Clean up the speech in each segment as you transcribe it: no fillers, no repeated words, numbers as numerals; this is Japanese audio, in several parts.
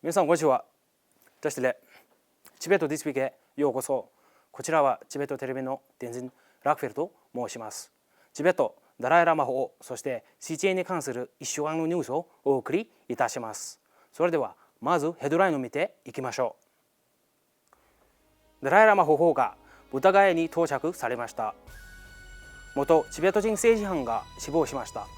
皆さんこんにちは。そしてチベットディスピケへようこそ。こちらはチベットテレビの天神ラックフェルと申します。チベットダライラマ法、そして CTA に関する1週間のニュースをお送りいたします。それではまずヘッドラインを見ていきましょう。ダライラマ法がブダガヤに到着されました。元チベット人政治犯が死亡しました。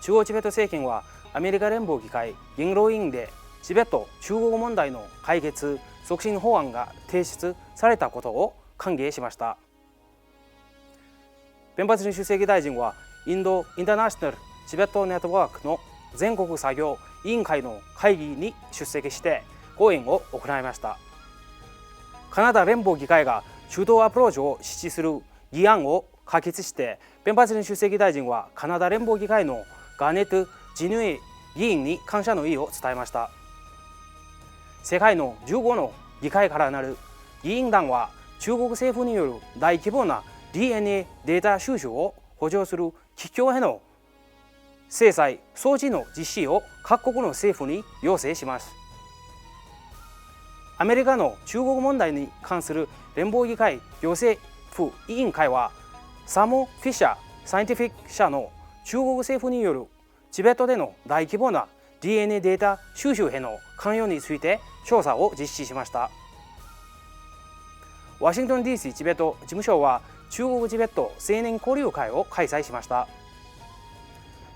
中央チベット政権はアメリカ連邦議会元老院でチベット中国問題の解決促進法案が提出されたことを歓迎しました。ペンパチン主席大臣はインド・インターナショナル・チベットネットワークの全国作業委員会の会議に出席して講演を行いました。カナダ連邦議会が中東アプローチを支持する議案を可決して、ペンパチン主席大臣はカナダ連邦議会のガーネット・ジヌイ議員に感謝の意を伝えました。世界の15の議会からなる議員団は中国政府による大規模な DNA データ収集を補助する企業への制裁措置の実施を各国の政府に要請します。アメリカの中国問題に関する連邦議会行政府委員会はサム・フィッシャー・サイエンティフィック社の中国政府によるチベットでの大規模な DNA データ収集への関与について調査を実施しました。ワシントン DC チベット事務所は中国チベット青年交流会を開催しました。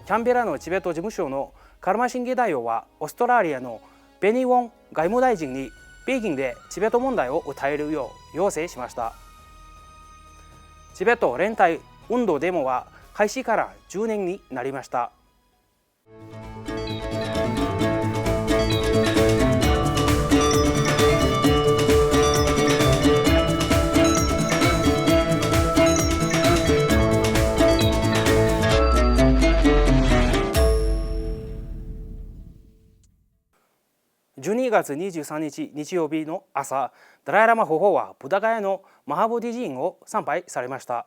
キャンベラのチベット事務所のカルマシンゲ大王はオーストラリアのペニー・ウォン外務大臣に北京でチベット問題を訴えるよう要請しました。チベット連帯運動デモは開始から10年になりました。12月23日日曜日の朝、ダライラマ法はブダガヤのマハボディ寺院を参拝されました。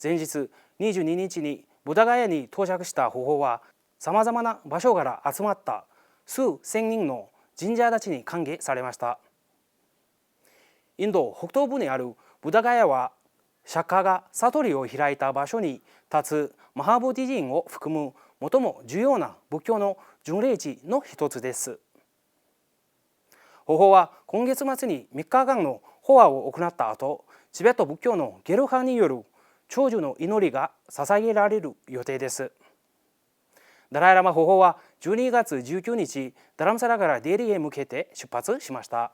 前日22日にブダガヤに到着した法は、さまざまな場所から集まった数千人の神社たちに歓迎されました。インド北東部にあるブダガヤは、釈迦が悟りを開いた場所に立つマハボディ寺院を含む最も重要な仏教の巡礼地の一つです。法は今月末に3日間の法話を行った後、チベット仏教のゲル派による長寿の祈りが捧げられる予定です。ダライラマ法は12月19日、ダラムサラからデリーへ向けて出発しました。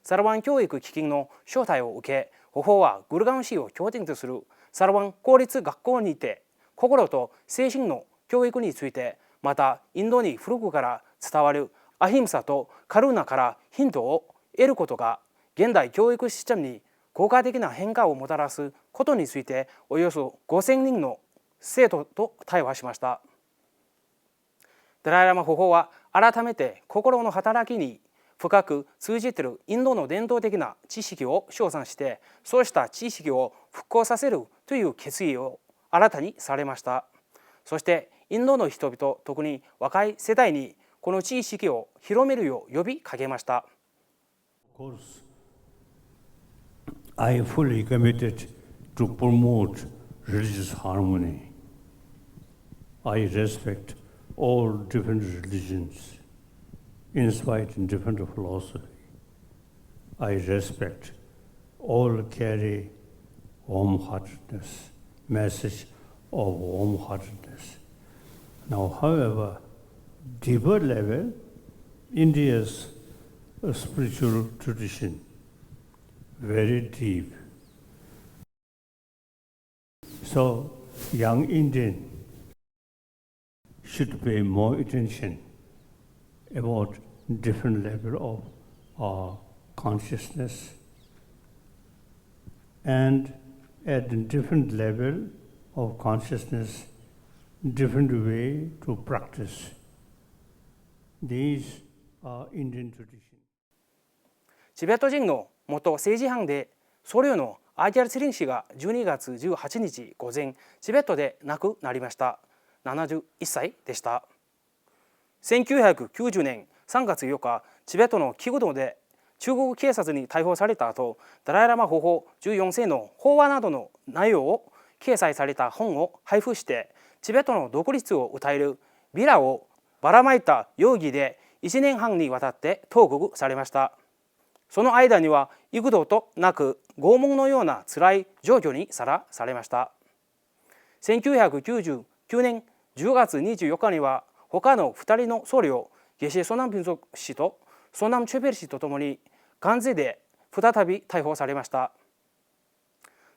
サラワン教育基金の招待を受け、法はグルガン市を拠点とするサラワン公立学校にて、心と精神の教育について、またインドに古くから伝わるアヒンサとカルーナからヒントを得ることが現代教育システムに効果的な変化をもたらすことについて、およそ5000人の生徒と対話しました。ダライラマ法は改めて心の働きに深く通じているインドの伝統的な知識を称賛して、そうした知識を復興させるという決意を新たにされました。そしてインドの人々、特に若い世代にこの知識を広めるよう呼びかけました。I fully committed to promote religious harmony. I respect all different religions, insight in different philosophy. I respect all carry warm-heartedness, message of warm-heartedness. Now, however, deeper level, India's spiritual tradition, very deep. So, young Indian should pay more attention about different level of consciousness, and at a different level of consciousness, different way to practice. These are Indian tradition. チベット人の元政治犯で僧侶のアギャル・ツェリン氏が12月18日午前、チベットで亡くなりました。71歳でした。1990年3月8日、チベットのキグドで中国警察に逮捕された後、ダライラマ法皇14世の法話などの内容を掲載された本を配布して、チベットの独立を訴えるビラをばらまいた容疑で1年半にわたって投獄されました。その間には幾度となく拷問のような辛い状況にさらされました。1999年10月24日には他の2人の僧侶、ゲシェ・ソナム・ピンソク氏とソナム・チョペル氏とともに関税で再び逮捕されました。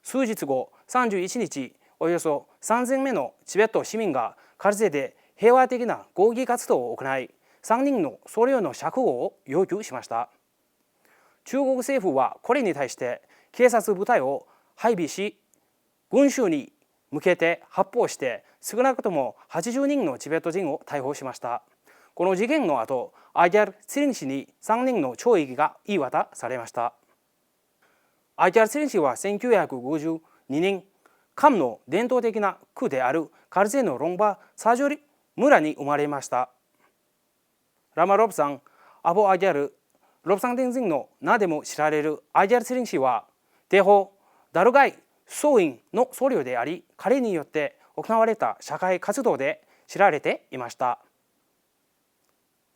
数日後、31日、およそ3000名のチベット市民が関税で平和的な抗議活動を行い、3人の僧侶の釈放を要求しました。中国政府はこれに対して警察部隊を配備し、群衆に向けて発砲して少なくとも80人のチベット人を逮捕しました。この事件の後、アギャル・ツェリン氏に3年の懲役が言い渡されました。アギャル・ツェリン氏は1952年、カムの伝統的な区であるカルゼのロンバ・サジョリ村に生まれました。ラマ・ロブさん、アボ・アギャル・ロブサンデン人の名でも知られるアギャル・ツェリン氏は、帝法ダルガイ総員の僧侶であり、彼によって行われた社会活動で知られていました。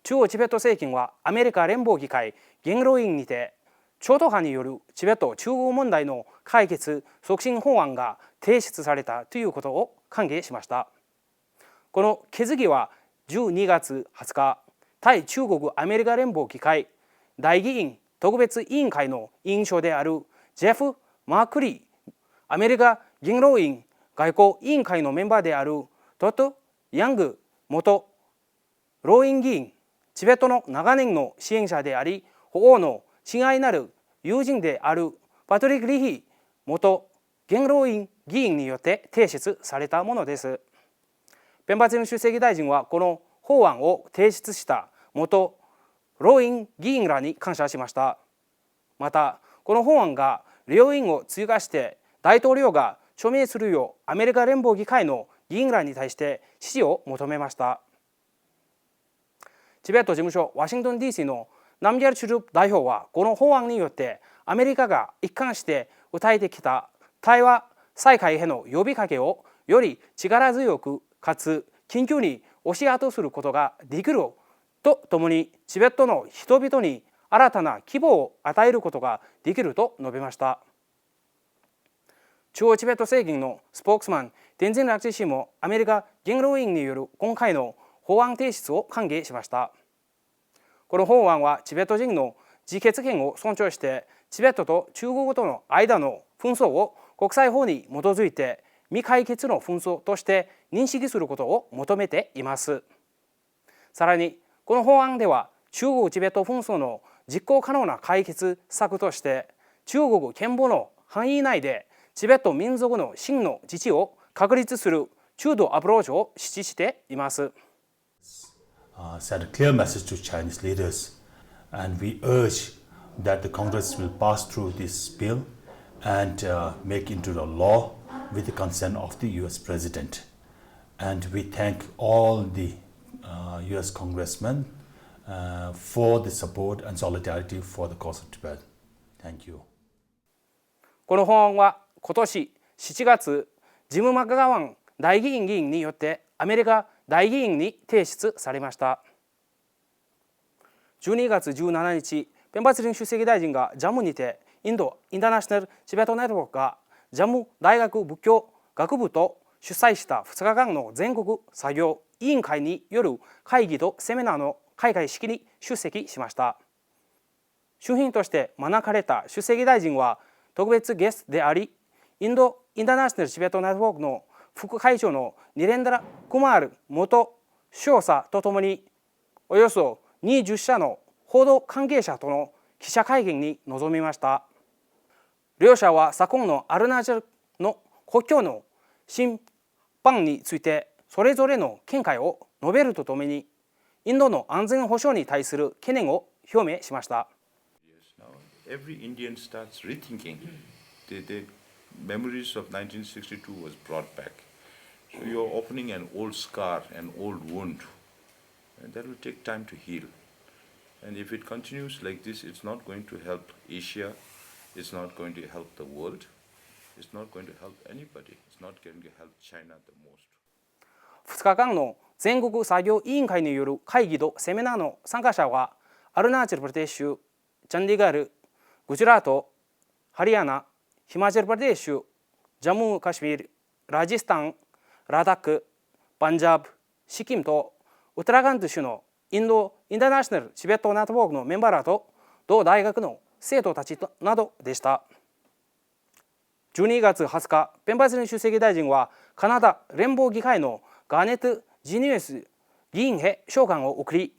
中央チベット政権はアメリカ連邦議会元老院にて、超党派によるチベット中国問題の解決促進法案が提出されたということを歓迎しました。この決議は12月20日、対中国アメリカ連邦議会大議員特別委員会の委員長であるジェフ・マークリー、アメリカ元老院外交委員会のメンバーであるトッド・ヤング元老院議員、チベットの長年の支援者であり、法王の親愛なる友人であるパトリック・リヒー元元老院議員によって提出されたものです。ペンバチン主席大臣はこの法案を提出した元老院議員らに感謝しました。また、この法案が両院を追加して大統領が署名するようアメリカ連邦議会の議員らに対して支持を求めました。チベット事務所ワシントン DC のナムギャル・チュル代表は、この法案によってアメリカが一貫して訴えてきた対話再開への呼びかけをより力強くかつ緊急に押し後することができるとともに、チベットの人々に新たな希望を与えることができると述べました。中央チベット政権のスポークスマンテンジン・ラクチ氏もアメリカ元老院による今回の法案提出を歓迎しました。この法案はチベット人の自決権を尊重して、チベットと中国との間の紛争を国際法に基づいて未解決の紛争として認識することを求めています。さらに、この法案では中国チベット紛争の実行可能な解決策として、中国憲法の範囲内でチベット民族の真の自治を確立する中道アプローチを支持しています。Send a clear message to Chinese leaders, and we urge that the Congress will pass through this bill and make into the law with the consent of the US President. And we thank all the US Congressmen for the support and solidarity for the cause of Tibet. Thank you. この法案は今年7月、ジム・マカガワン大議員議員によってアメリカ大議員に提出されました。12月17日、ペンバツリン主席大臣がジャムにて、インド・インターナショナル・チベット・ネットワークがジャム大学仏教学部と主催した2日間の全国作業委員会による会議とセミナーの開会式に出席しました。主賓として招かれた主席大臣は、特別ゲストであり、インド・インターナショナル・チベット・ネットワークの副会長のニレンダラ・クマール元少佐とともに、およそ20社の報道関係者との記者会見に臨みました。両者は昨今のアルナチャルの国境の侵犯についてそれぞれの見解を述べるとともに、インドの安全保障に対する懸念を表明しました。Every Indian starts rethinking the memories of 1962 was brought back. So you're opening an old scar, an old wound, and that will take time to heal. And if it continues like this, it's not going to help Asia, it's not going to help the world, it's not going to help anybody, it's not going to help China the most. 2日間の全国作業委員会による会議とセミナーの参加者はアルナーチャルプラデシュ、チャンディガール、グジュラート、ハリヤナ、ヒマチャルプラデシュ、ジャムーカシミール、ラジスタン、ラダック、パンジャブ、シキムとウトラガンド州のインド・インターナショナル・チベット・ネットワークのメンバーらと同大学の生徒たちなどでした。12月20日、ペンパースリン出席大臣はカナダ連邦議会のガーネット・ジニュエス議員へ召喚を送り、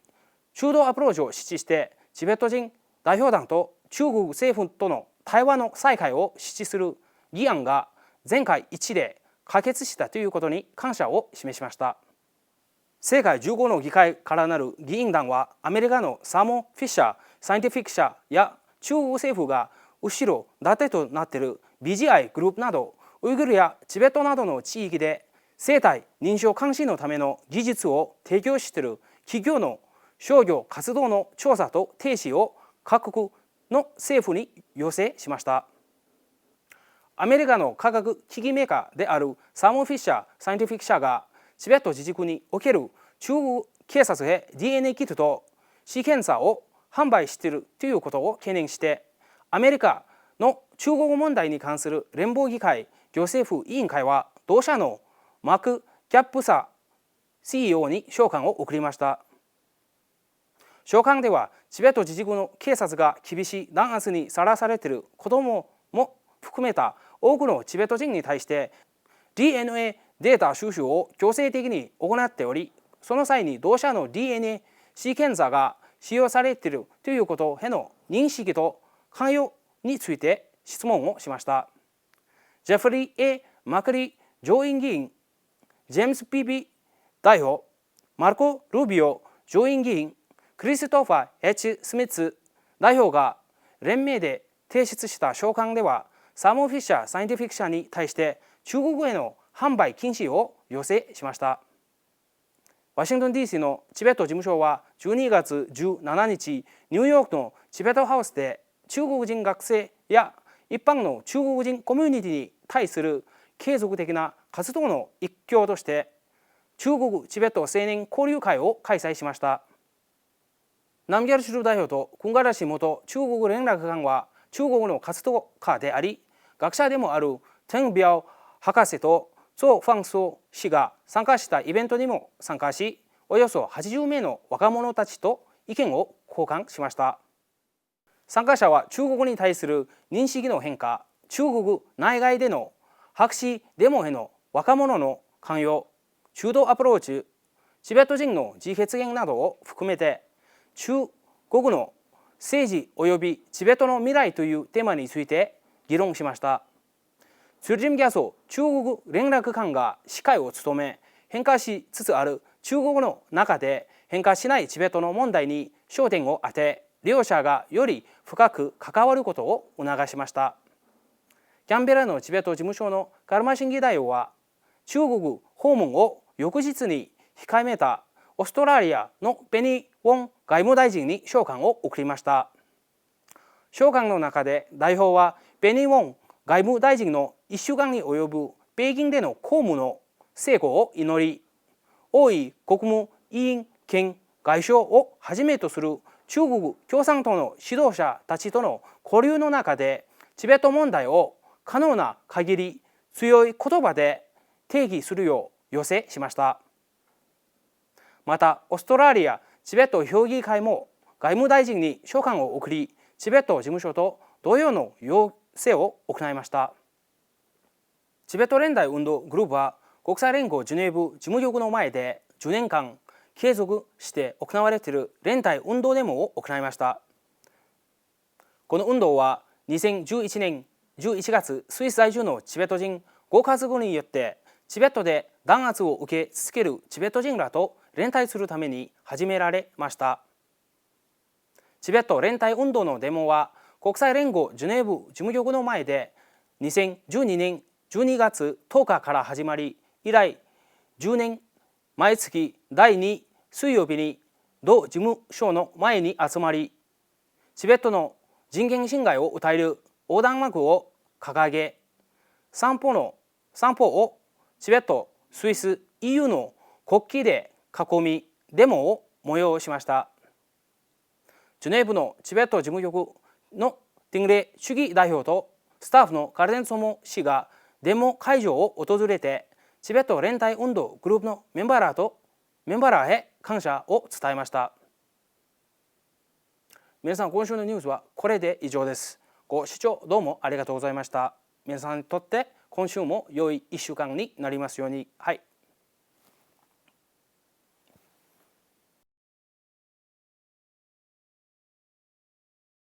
中道アプローチを指示してチベット人代表団と中国政府との対話の再開を支持する議案が全会一致で可決したということに感謝を示しました。世界15の議会からなる議員団はアメリカのサーモン・フィッシャー・サイエンティフィック社や中国政府が後ろ盾となっている BGI グループなどウイグルやチベットなどの地域で生態認証監視のための技術を提供している企業の商業活動の調査と停止を各国の政府に要請しました。アメリカの科学機器メーカーであるサーモン・フィッシャー・サイエンティフィック社がチベット自治区における中国警察へ DNA キットとシーケンサーを販売しているということを懸念してアメリカの中国問題に関する連邦議会行政府委員会は同社のマーク・キャップサー CEO に召喚を送りました。召喚ではチベット自治区の警察が厳しい弾圧にさらされている子どもも含めた多くのチベット人に対して DNA データ収集を強制的に行っており、その際に同社の DNA シーケンサーが使用されているということへの認識と関与について質問をしました。ジェフリー・ A ・マクリー上院議員、ジェームス・ P.B. 代表、マルコ・ルビオ上院議員、クリストファー・ H ・スミス代表が連名で提出した召喚ではサーモン・フィッシャー・サイエンティフィック社に対して中国への販売禁止を要請しました。ワシントン DC のチベット事務所は12月17日ニューヨークのチベットハウスで中国人学生や一般の中国人コミュニティに対する継続的な活動の一環として中国チベット青年交流会を開催しました。ナムギャルシル代表とクンガラシ元中国連絡官は中国の活動家であり学者でもあるテン・ビャオ博士とゾウ・ファンソ氏が参加したイベントにも参加し、およそ80名の若者たちと意見を交換しました。参加者は中国に対する認識の変化、中国内外での白紙デモへの若者の関与、中道アプローチ、チベット人の自決言などを含めて中国の政治及びチベットの未来というテーマについて議論しました。ツルジムギャソ中国連絡官が司会を務め、変化しつつある中国の中で変化しないチベットの問題に焦点を当て、両者がより深く関わることを促しました。キャンベラのチベット事務所のカルマシン議代表は、中国訪問を翌日に控えめたオーストラリアのペニー・ウォン外務大臣に召喚を送りました。召喚の中で代表はペニー・ウォン外務大臣の1週間に及ぶ北京での公務の成功を祈り、王毅国務委員兼外相をはじめとする中国共産党の指導者たちとの交流の中でチベット問題を可能な限り強い言葉で定義するよう要請しました。またオーストラリアチベット評議会も外務大臣に召喚を送り、チベット事務所と同様の要請を行いました。チベット連帯運動グループは国際連合ジュネーブ事務局の前で10年間継続して行われている連帯運動デモを行いました。この運動は2011年11月スイス在住のチベット人ご家族によってチベットで弾圧を受け続けるチベット人らと連帯するために始められました。チベット連帯運動のデモは国際連合ジュネーブ事務局の前で2012年12月10日から始まり、以来10年毎月第2水曜日に同事務所の前に集まり、チベットの人権侵害を訴える横断幕を掲げ、散歩をチベット、スイス、EU の国旗で囲み、デモを催しました。ジュネーブのチベット事務局のティングレ主義代表とスタッフのカルデンソモ氏がデモ会場を訪れて、チベット連帯運動グループのメンバーらへ感謝を伝えました。皆さん、今週のニュースはこれで以上です。ご視聴どうもありがとうございました。皆さんにとって今週も良い1週間になりますように。はい。